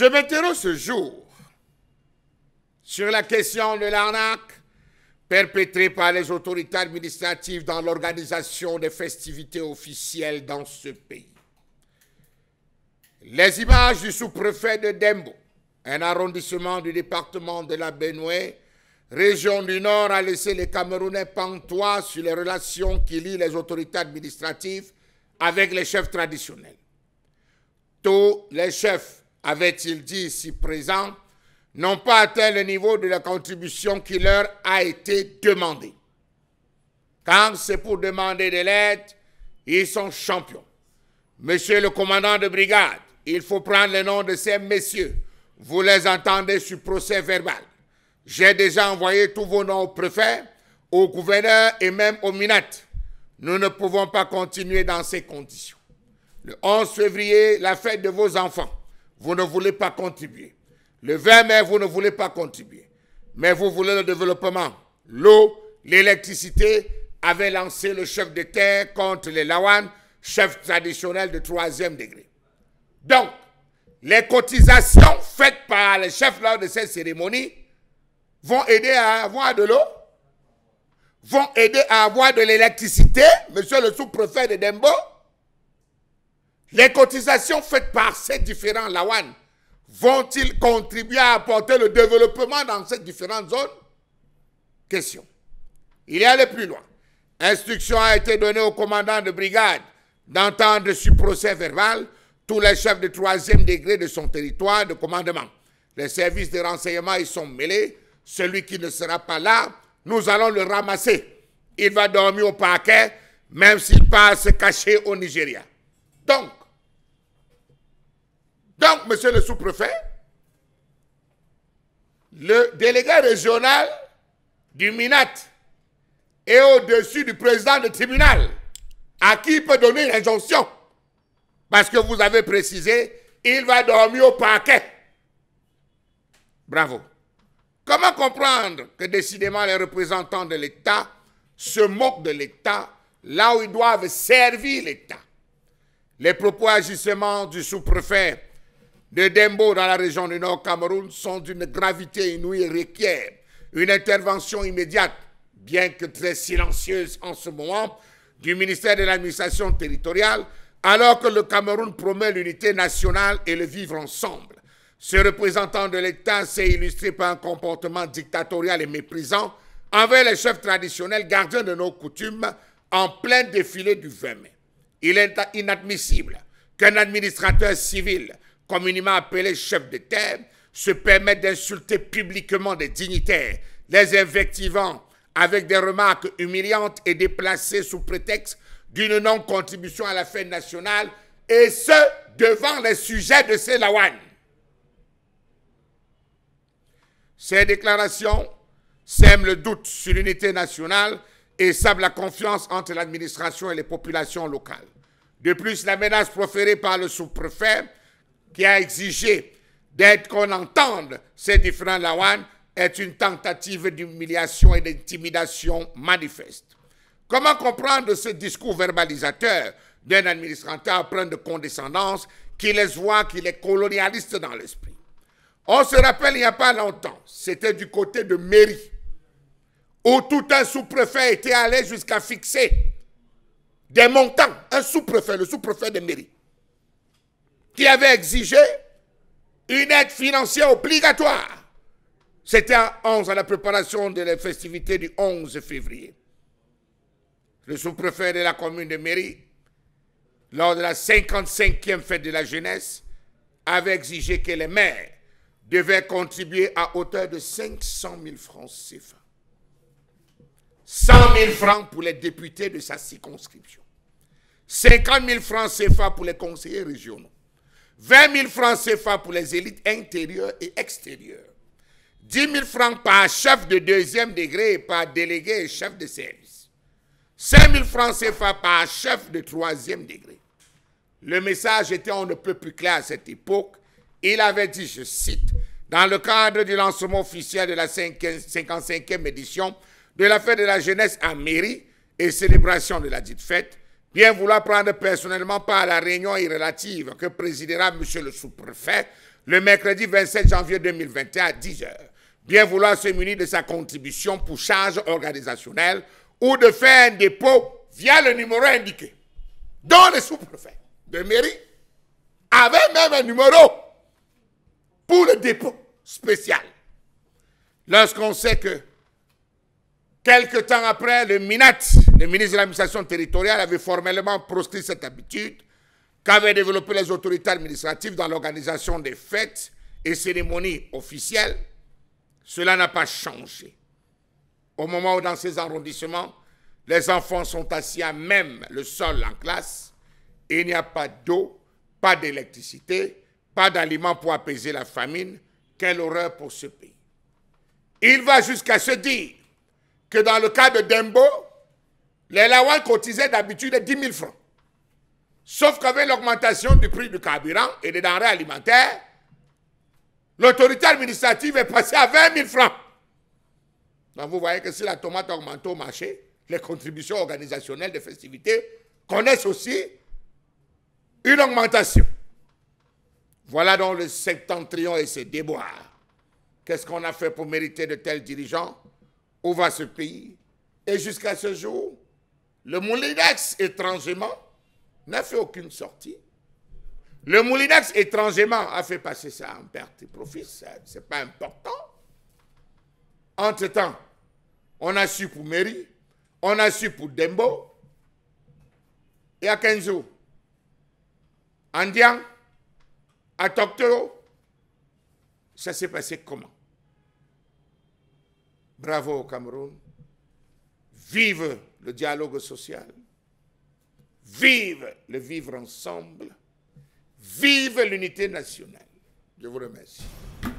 Je m'interroge ce jour sur la question de l'arnaque perpétrée par les autorités administratives dans l'organisation des festivités officielles dans ce pays. Les images du sous-préfet de Dembo, un arrondissement du département de la Benue, région du Nord, a laissé les Camerounais pantois sur les relations qui lient les autorités administratives avec les chefs traditionnels. Tous les chefs, avait-il dit ici présents, n'ont pas atteint le niveau de la contribution qui leur a été demandée. Quand c'est pour demander de l'aide, ils sont champions. Monsieur le commandant de brigade, il faut prendre le nom de ces messieurs. Vous les entendez sur procès verbal. J'ai déjà envoyé tous vos noms au préfet, au gouverneur et même au MINAT. Nous ne pouvons pas continuer dans ces conditions. Le 11 février, la fête de vos enfants, vous ne voulez pas contribuer. Le 20 mai, vous ne voulez pas contribuer. Mais vous voulez le développement. L'eau, l'électricité, avait lancé le chef de terre contre les Lawan, chef traditionnel de 3e degré. Donc, les cotisations faites par les chefs lors de cette cérémonie vont aider à avoir de l'eau, vont aider à avoir de l'électricité, monsieur le sous-préfet de Dembo. Les cotisations faites par ces différents Lawan vont-ils contribuer à apporter le développement dans ces différentes zones? Question. Il y a le plus loin. Instruction a été donnée au commandant de brigade d'entendre sur procès verbal tous les chefs de 3e degré de son territoire de commandement. Les services de renseignement y sont mêlés. Celui qui ne sera pas là, nous allons le ramasser. Il va dormir au parquet, même s'il part se cacher au Nigeria. Donc, monsieur le sous-préfet, le délégué régional du MINAT est au-dessus du président du tribunal, à qui il peut donner une injonction. Parce que vous avez précisé, il va dormir au parquet. Bravo. Comment comprendre que décidément les représentants de l'État se moquent de l'État là où ils doivent servir l'État? Les propos et agissements du sous-préfet de Dembo dans la région du Nord Cameroun sont d'une gravité inouïe et requièrent une intervention immédiate, bien que très silencieuse en ce moment, du ministère de l'administration territoriale, alors que le Cameroun promet l'unité nationale et le vivre ensemble. Ce représentant de l'État s'est illustré par un comportement dictatorial et méprisant envers les chefs traditionnels gardiens de nos coutumes en plein défilé du 20 mai. Il est inadmissible qu'un administrateur civil, communément appelé chef de terre, se permette d'insulter publiquement des dignitaires, les invectivant avec des remarques humiliantes et déplacées sous prétexte d'une non-contribution à la fête nationale, et ce, devant les sujets de ces Lawan. Ces déclarations sèment le doute sur l'unité nationale et sablent la confiance entre l'administration et les populations locales. De plus, la menace proférée par le sous-préfet, qui a exigé qu'on entende ces différents Lawan, est une tentative d'humiliation et d'intimidation manifeste. Comment comprendre ce discours verbalisateur d'un administrateur plein de condescendance qui laisse voir qu'il est colonialiste dans l'esprit? On se rappelle il n'y a pas longtemps, c'était du côté de Mairie, où tout un sous-préfet était allé jusqu'à fixer des montants, un sous-préfet, le sous-préfet de Mairie, qui avait exigé une aide financière obligatoire. C'était à la préparation de la festivité du 11 février. Le sous-préfet de la commune de Mairie, lors de la 55e fête de la jeunesse, avait exigé que les maires devaient contribuer à hauteur de 500 000 francs CFA. 100 000 francs pour les députés de sa circonscription. 50 000 francs CFA pour les conseillers régionaux. 20 000 francs CFA pour les élites intérieures et extérieures. 10 000 francs par chef de 2e degré et par délégué et chef de service. 5 000 francs CFA par chef de 3e degré. Le message était on ne peut plus clair à cette époque. Il avait dit, je cite, dans le cadre du lancement officiel de la 55e édition de la fête de la jeunesse à Mairie et célébration de la dite fête, bien vouloir prendre personnellement part à la réunion irrélative que présidera M. le sous-préfet le mercredi 27 janvier 2021 à 10 h, bien vouloir se munir de sa contribution pour charge organisationnelle ou de faire un dépôt via le numéro indiqué, dont le sous-préfet de mairie avait même un numéro pour le dépôt spécial. Lorsqu'on sait que quelque temps après, le MINAT, le ministre de l'administration territoriale, avait formellement proscrit cette habitude qu'avaient développé les autorités administratives dans l'organisation des fêtes et cérémonies officielles, cela n'a pas changé. Au moment où dans ces arrondissements, les enfants sont assis à même le sol en classe, et il n'y a pas d'eau, pas d'électricité, pas d'aliments pour apaiser la famine, quelle horreur pour ce pays. Il va jusqu'à se dire que dans le cas de Dembo, les Lawal cotisaient d'habitude 10 000 francs. Sauf qu'avec l'augmentation du prix du carburant et des denrées alimentaires, l'autorité administrative est passée à 20 000 francs. Donc vous voyez que si la tomate augmente au marché, les contributions organisationnelles des festivités connaissent aussi une augmentation. Voilà donc le septentrion et ses déboires. Qu'est-ce qu'on a fait pour mériter de tels dirigeants? Où va ce pays? Et jusqu'à ce jour, le Moulinex étrangement n'a fait aucune sortie. Le Moulinex étrangement a fait passer ça en perte et profit, ce n'est pas important. Entre-temps, on a su pour Mairie, on a su pour Dembo, et à Kenzo, Andian, à Toktoro, ça s'est passé comment? Bravo au Cameroun. Vive le dialogue social. Vive le vivre ensemble. Vive l'unité nationale. Je vous remercie.